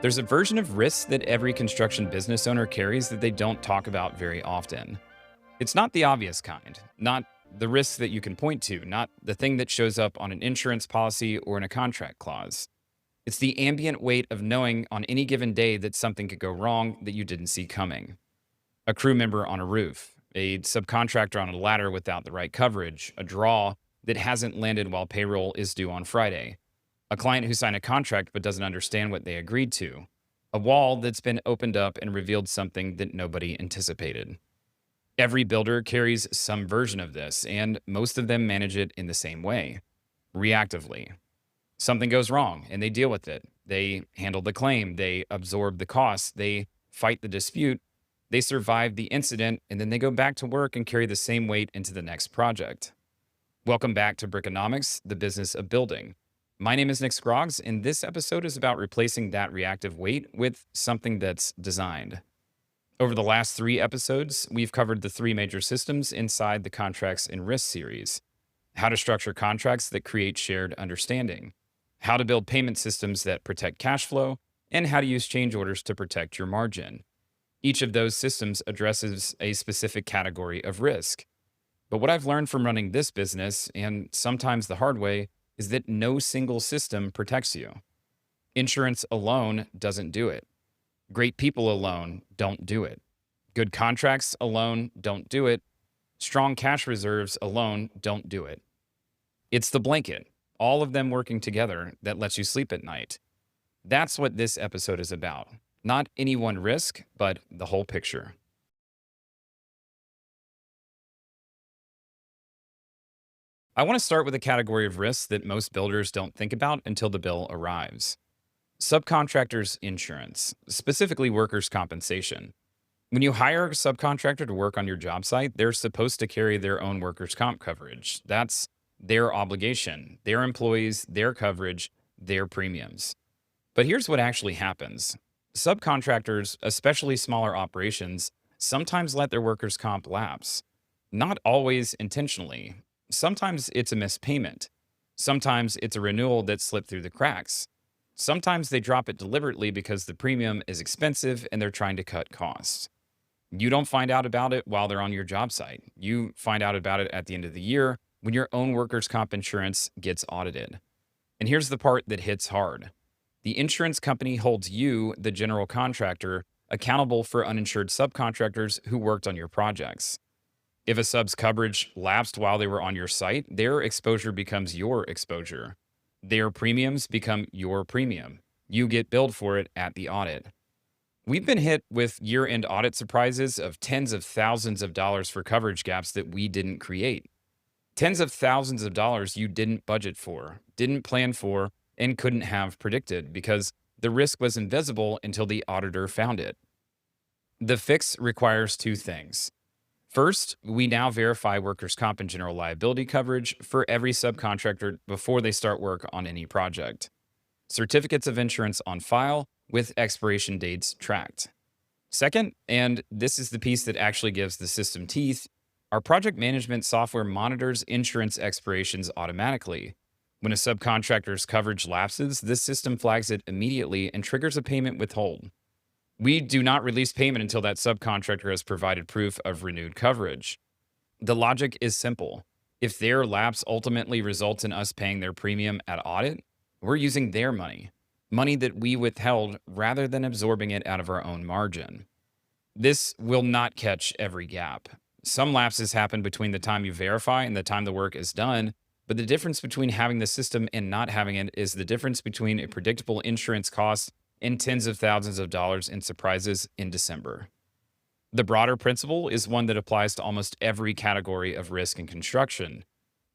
There's a version of risk that every construction business owner carries that they don't talk about very often. It's not the obvious kind, not the risks that you can point to, not the thing that shows up on an insurance policy or in a contract clause. It's the ambient weight of knowing on any given day that something could go wrong that you didn't see coming. A crew member on a roof, a subcontractor on a ladder without the right coverage, a draw that hasn't landed while payroll is due on Friday, a client who signed a contract but doesn't understand what they agreed to, a wall that's been opened up and revealed something that nobody anticipated. Every builder carries some version of this, and most of them manage it in the same way, reactively. Something goes wrong, and they deal with it. They handle the claim, they absorb the costs, they fight the dispute, they survive the incident, and then they go back to work and carry the same weight into the next project. Welcome back to Brickonomics, the business of building. My name is Nick Scroggs, and this episode is about replacing that reactive weight with something that's designed. Over the last 3 episodes, we've covered the 3 major systems inside the Contracts and Risk series: how to structure contracts that create shared understanding, how to build payment systems that protect cash flow, and how to use change orders to protect your margin. Each of those systems addresses a specific category of risk. But what I've learned from running this business, and sometimes the hard way, is that no single system protects you. Insurance alone doesn't do it. Great people alone don't do it. Good contracts alone don't do it. Strong cash reserves alone don't do it. It's the blanket, all of them working together, that lets you sleep at night. That's what this episode is about. Not any one risk, but the whole picture. I want to start with a category of risks that most builders don't think about until the bill arrives. Subcontractors' insurance, specifically workers' compensation. When you hire a subcontractor to work on your job site, they're supposed to carry their own workers' comp coverage. That's their obligation, their employees, their coverage, their premiums. But here's what actually happens. Subcontractors, especially smaller operations, sometimes let their workers' comp lapse. Not always intentionally. Sometimes it's a missed payment. Sometimes it's a renewal that slipped through the cracks. Sometimes they drop it deliberately because the premium is expensive and they're trying to cut costs. You don't find out about it while they're on your job site. You find out about it at the end of the year when your own workers' comp insurance gets audited. And here's the part that hits hard. The insurance company holds you, the general contractor, accountable for uninsured subcontractors who worked on your projects. If a sub's coverage lapsed while they were on your site, their exposure becomes your exposure. Their premiums become your premium. You get billed for it at the audit. We've been hit with year-end audit surprises of tens of thousands of dollars for coverage gaps that we didn't create. Tens of thousands of dollars you didn't budget for, didn't plan for, and couldn't have predicted because the risk was invisible until the auditor found it. The fix requires 2 things. First, we now verify workers' comp and general liability coverage for every subcontractor before they start work on any project. Certificates of insurance on file with expiration dates tracked. Second, and this is the piece that actually gives the system teeth, our project management software monitors insurance expirations automatically. When a subcontractor's coverage lapses, this system flags it immediately and triggers a payment withhold. We do not release payment until that subcontractor has provided proof of renewed coverage. The logic is simple. If their lapse ultimately results in us paying their premium at audit, we're using their money, money that we withheld rather than absorbing it out of our own margin. This will not catch every gap. Some lapses happen between the time you verify and the time the work is done, but the difference between having the system and not having it is the difference between a predictable insurance cost and tens of thousands of dollars in surprises in December. The broader principle is one that applies to almost every category of risk in construction.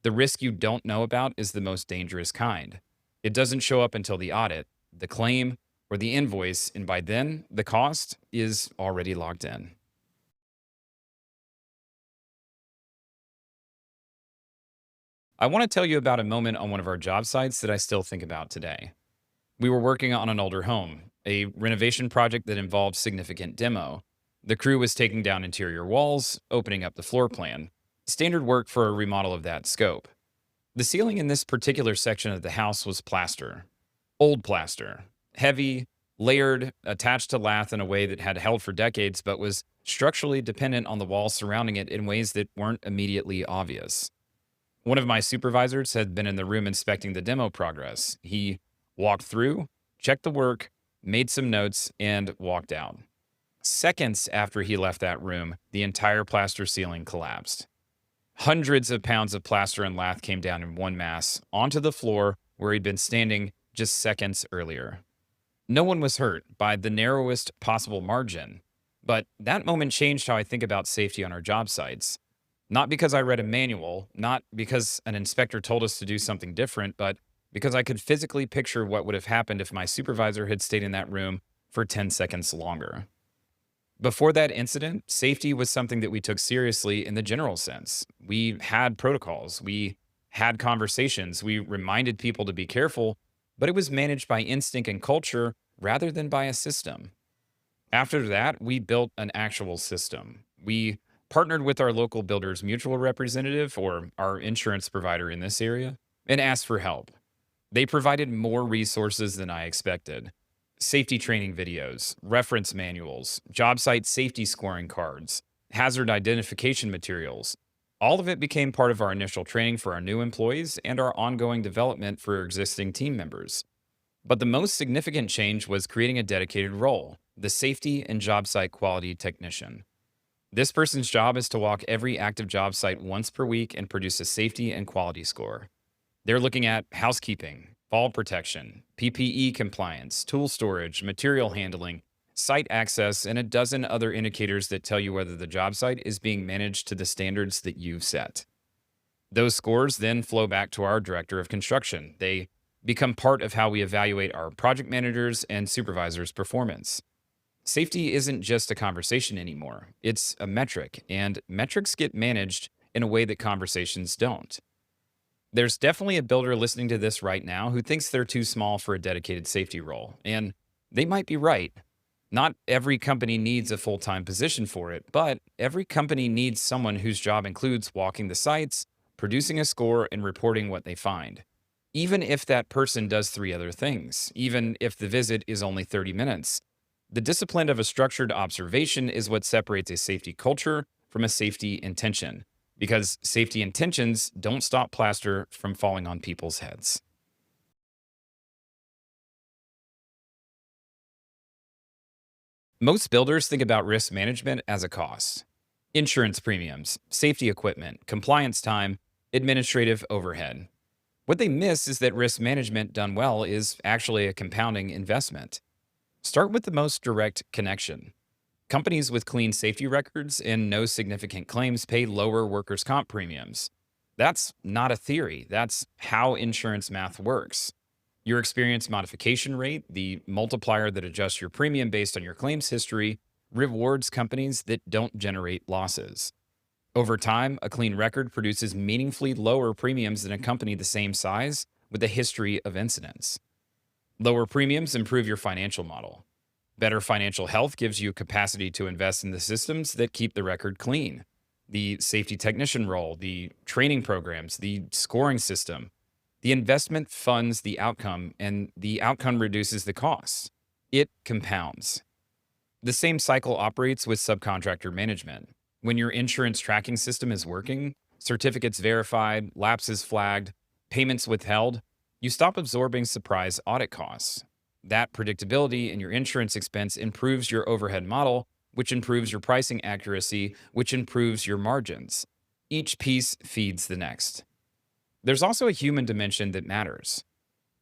The risk you don't know about is the most dangerous kind. It doesn't show up until the audit, the claim, or the invoice, and by then, the cost is already locked in. I want to tell you about a moment on one of our job sites that I still think about today. We were working on an older home, a renovation project that involved significant demo. The crew was taking down interior walls, opening up the floor plan. Standard work for a remodel of that scope. The ceiling in this particular section of the house was plaster. Old plaster. Heavy, layered, attached to lath in a way that had held for decades, but was structurally dependent on the walls surrounding it in ways that weren't immediately obvious. One of my supervisors had been in the room inspecting the demo progress. He walked through, checked the work, made some notes, and walked out. Seconds after he left that room, the entire plaster ceiling collapsed. Hundreds of pounds of plaster and lath came down in one mass onto the floor where he'd been standing just seconds earlier. No one was hurt by the narrowest possible margin, but that moment changed how I think about safety on our job sites. Not because I read a manual, not because an inspector told us to do something different, but because I could physically picture what would have happened if my supervisor had stayed in that room for 10 seconds longer. Before that incident, safety was something that we took seriously in the general sense. We had protocols, we had conversations, we reminded people to be careful, but it was managed by instinct and culture rather than by a system. After that, we built an actual system. We partnered with our local builder's mutual representative, or our insurance provider in this area, and asked for help. They provided more resources than I expected: safety training videos, reference manuals, job site safety scoring cards, hazard identification materials. All of it became part of our initial training for our new employees and our ongoing development for existing team members. But the most significant change was creating a dedicated role: the safety and job site quality technician. This person's job is to walk every active job site once per week and produce a safety and quality score. They're looking at housekeeping, fall protection, PPE compliance, tool storage, material handling, site access, and a dozen other indicators that tell you whether the job site is being managed to the standards that you've set. Those scores then flow back to our director of construction. They become part of how we evaluate our project managers' and supervisors' performance. Safety isn't just a conversation anymore, it's a metric, and metrics get managed in a way that conversations don't. There's definitely a builder listening to this right now who thinks they're too small for a dedicated safety role, and they might be right. Not every company needs a full-time position for it, but every company needs someone whose job includes walking the sites, producing a score, and reporting what they find. Even if that person does three other things, even if the visit is only 30 minutes, the discipline of a structured observation is what separates a safety culture from a safety intention, because safety intentions don't stop plaster from falling on people's heads. Most builders think about risk management as a cost: insurance premiums, safety equipment, compliance time, administrative overhead. What they miss is that risk management done well is actually a compounding investment. Start with the most direct connection. Companies with clean safety records and no significant claims pay lower workers' comp premiums. That's not a theory, that's how insurance math works. Your experience modification rate, the multiplier that adjusts your premium based on your claims history, rewards companies that don't generate losses. Over time, a clean record produces meaningfully lower premiums than a company the same size with a history of incidents. Lower premiums improve your financial model. Better financial health gives you capacity to invest in the systems that keep the record clean: the safety technician role, the training programs, the scoring system. The investment funds the outcome, and the outcome reduces the costs. It compounds. The same cycle operates with subcontractor management. When your insurance tracking system is working, certificates verified, lapses flagged, payments withheld, you stop absorbing surprise audit costs. That predictability in your insurance expense improves your overhead model, which improves your pricing accuracy, which improves your margins. Each piece feeds the next. There's also a human dimension that matters.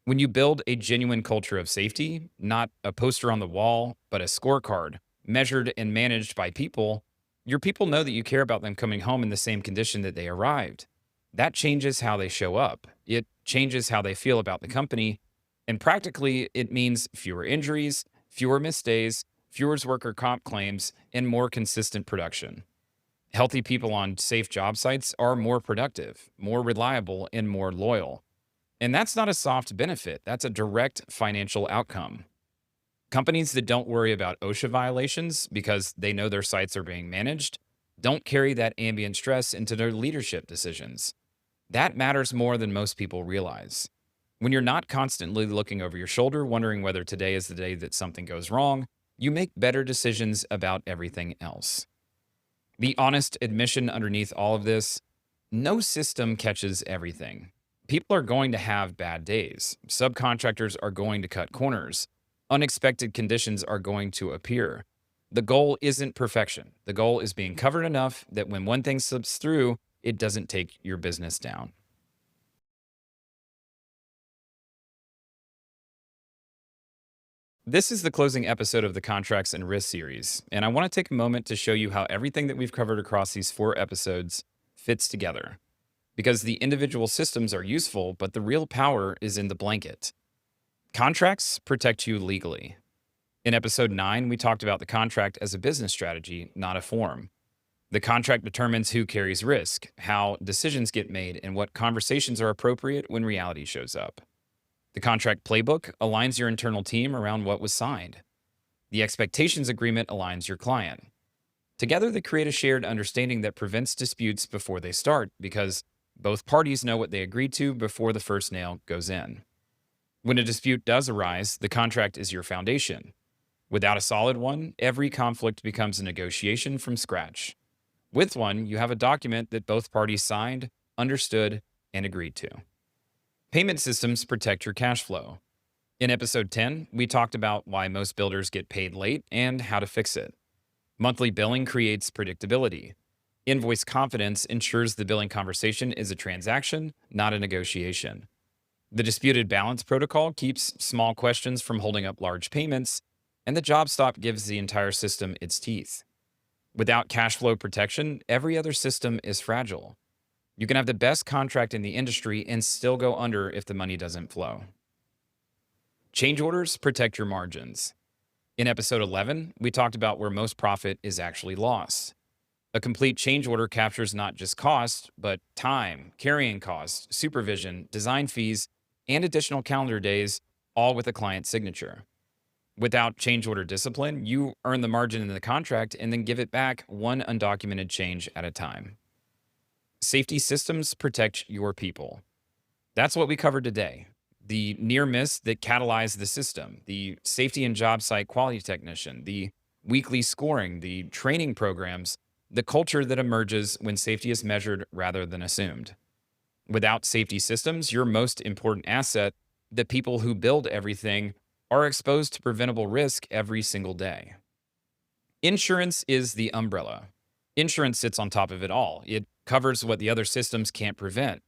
When you build a genuine culture of safety, not a poster on the wall, but a scorecard, measured and managed by people, your people know that you care about them coming home in the same condition that they arrived. That changes how they show up. It changes how they feel about the company. And practically, it means fewer injuries, fewer missed days, fewer worker comp claims, and more consistent production. Healthy people on safe job sites are more productive, more reliable, and more loyal. And that's not a soft benefit, that's a direct financial outcome. Companies that don't worry about OSHA violations because they know their sites are being managed don't carry that ambient stress into their leadership decisions. That matters more than most people realize. When you're not constantly looking over your shoulder, wondering whether today is the day that something goes wrong, you make better decisions about everything else. The honest admission underneath all of this: no system catches everything. People are going to have bad days. Subcontractors are going to cut corners. Unexpected conditions are going to appear. The goal isn't perfection. The goal is being covered enough that when one thing slips through, it doesn't take your business down. This is the closing episode of the Contracts and Risk series, and I want to take a moment to show you how everything that we've covered across these 4 episodes fits together. Because the individual systems are useful, but the real power is in the blanket. Contracts protect you legally. In episode 9, we talked about the contract as a business strategy, not a form. The contract determines who carries risk, how decisions get made, and what conversations are appropriate when reality shows up. The contract playbook aligns your internal team around what was signed. The expectations agreement aligns your client. Together, they create a shared understanding that prevents disputes before they start because both parties know what they agreed to before the first nail goes in. When a dispute does arise, the contract is your foundation. Without a solid one, every conflict becomes a negotiation from scratch. With one, you have a document that both parties signed, understood, and agreed to. Payment systems protect your cash flow. In episode 10, we talked about why most builders get paid late and how to fix it. Monthly billing creates predictability. Invoice confidence ensures the billing conversation is a transaction, not a negotiation. The disputed balance protocol keeps small questions from holding up large payments, and the job stop gives the entire system its teeth. Without cash flow protection, every other system is fragile. You can have the best contract in the industry and still go under if the money doesn't flow. Change orders protect your margins. In episode 11, we talked about where most profit is actually lost. A complete change order captures not just cost, but time, carrying costs, supervision, design fees, and additional calendar days, all with a client signature. Without change order discipline, you earn the margin in the contract and then give it back one undocumented change at a time. Safety systems protect your people. That's what we covered today. The near miss that catalyzed the system, the safety and job site quality technician, the weekly scoring, the training programs, the culture that emerges when safety is measured rather than assumed. Without safety systems, your most important asset, the people who build everything, are exposed to preventable risk every single day. Insurance is the umbrella. Insurance sits on top of it all. It covers what the other systems can't prevent.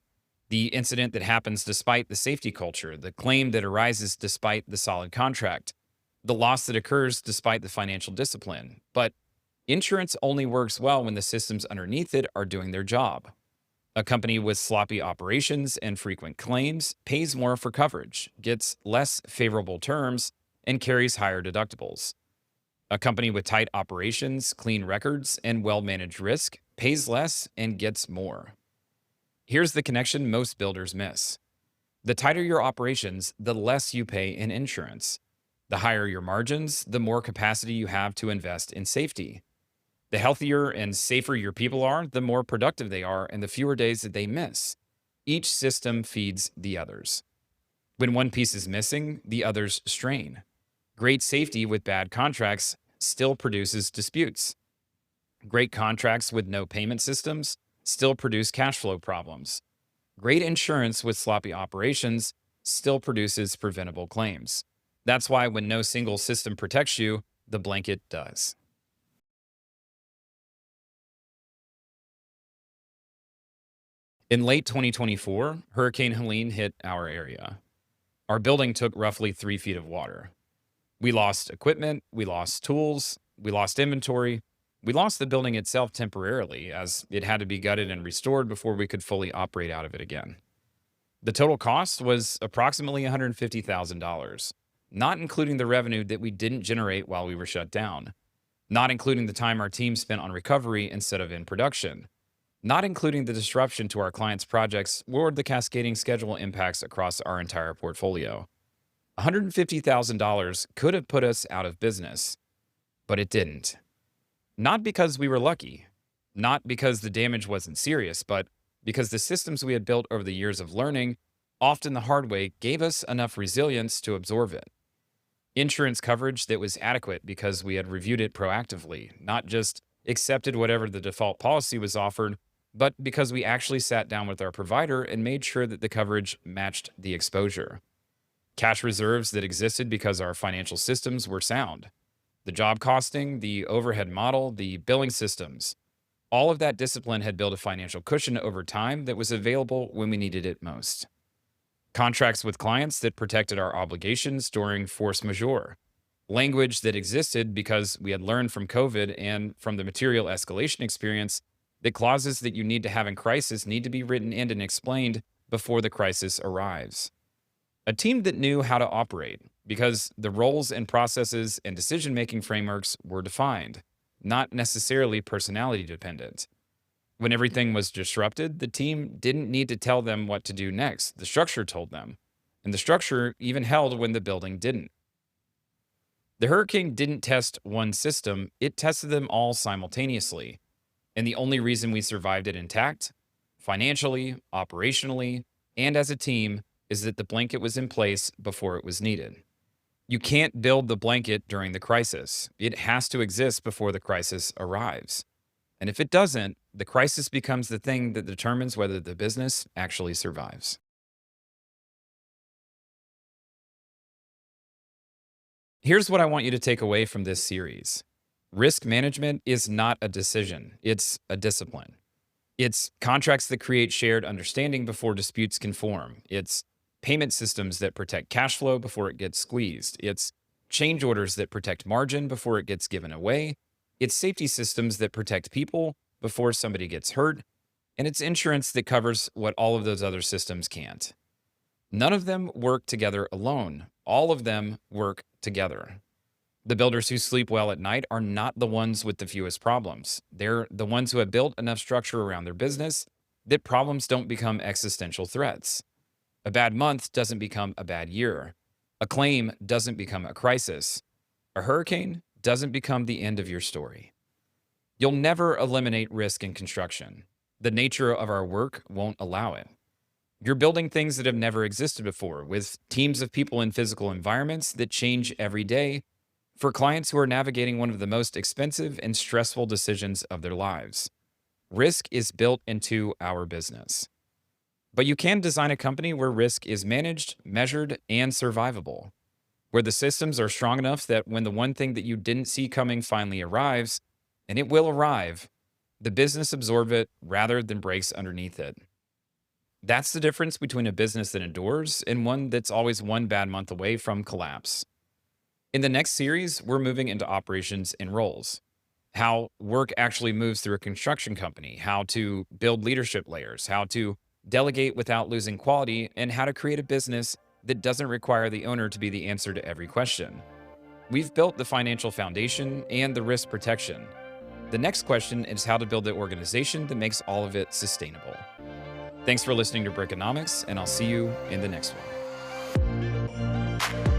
The incident that happens despite the safety culture, the claim that arises despite the solid contract, the loss that occurs despite the financial discipline. But insurance only works well when the systems underneath it are doing their job. A company with sloppy operations and frequent claims pays more for coverage, gets less favorable terms, and carries higher deductibles. A company with tight operations, clean records, and well-managed risk pays less and gets more. Here's the connection most builders miss. The tighter your operations, the less you pay in insurance. The higher your margins, the more capacity you have to invest in safety. The healthier and safer your people are, the more productive they are, and the fewer days that they miss. Each system feeds the others. When one piece is missing, the others strain. Great safety with bad contracts still produces disputes. Great contracts with no payment systems still produce cash flow problems. Great insurance with sloppy operations still produces preventable claims. That's why when no single system protects you, the blanket does. In late 2024, Hurricane Helene hit our area. Our building took roughly 3 feet of water. We lost equipment, we lost tools, we lost inventory. We lost the building itself temporarily, as it had to be gutted and restored before we could fully operate out of it again. The total cost was approximately $150,000, not including the revenue that we didn't generate while we were shut down, not including the time our team spent on recovery instead of in production, not including the disruption to our clients' projects or the cascading schedule impacts across our entire portfolio. $150,000 could have put us out of business, but it didn't. Not because we were lucky, not because the damage wasn't serious, but because the systems we had built over the years of learning often the hard way, gave us enough resilience to absorb it. Insurance coverage that was adequate because we had reviewed it proactively, not just accepted whatever the default policy was offered, but because we actually sat down with our provider and made sure that the coverage matched the exposure. Cash reserves that existed because our financial systems were sound. The job costing, the overhead model, the billing systems, all of that discipline had built a financial cushion over time that was available when we needed it most. Contracts with clients that protected our obligations during force majeure. Language that existed because we had learned from COVID and from the material escalation experience that clauses that you need to have in crisis need to be written in and explained before the crisis arrives. A team that knew how to operate because the roles and processes and decision making frameworks were defined, not necessarily personality dependent. When everything was disrupted, the team didn't need to tell them what to do next. The structure told them. And the structure even held when the building didn't. The hurricane didn't test one system, it tested them all simultaneously. And the only reason we survived it intact, financially, operationally, and as a team, is that the blanket was in place before it was needed. You can't build the blanket during the crisis. It has to exist before the crisis arrives. And if it doesn't, the crisis becomes the thing that determines whether the business actually survives. Here's what I want you to take away from this series. Risk management is not a decision, it's a discipline. It's contracts that create shared understanding before disputes can form. It's payment systems that protect cash flow before it gets squeezed. It's change orders that protect margin before it gets given away. It's safety systems that protect people before somebody gets hurt. And it's insurance that covers what all of those other systems can't. None of them work together alone. All of them work together. The builders who sleep well at night are not the ones with the fewest problems. They're the ones who have built enough structure around their business that problems don't become existential threats. A bad month doesn't become a bad year. A claim doesn't become a crisis. A hurricane doesn't become the end of your story. You'll never eliminate risk in construction. The nature of our work won't allow it. You're building things that have never existed before, with teams of people in physical environments that change every day for clients who are navigating one of the most expensive and stressful decisions of their lives. Risk is built into our business. But you can design a company where risk is managed, measured, and survivable, where the systems are strong enough that when the one thing that you didn't see coming finally arrives, and it will arrive, the business absorbs it rather than breaks underneath it. That's the difference between a business that endures and one that's always one bad month away from collapse. In the next series, we're moving into operations and roles. How work actually moves through a construction company, how to build leadership layers, how to delegate without losing quality, and how to create a business that doesn't require the owner to be the answer to every question. We've built the financial foundation and the risk protection. The next question is how to build the organization that makes all of it sustainable. Thanks for listening to Brickonomics, and I'll see you in the next one.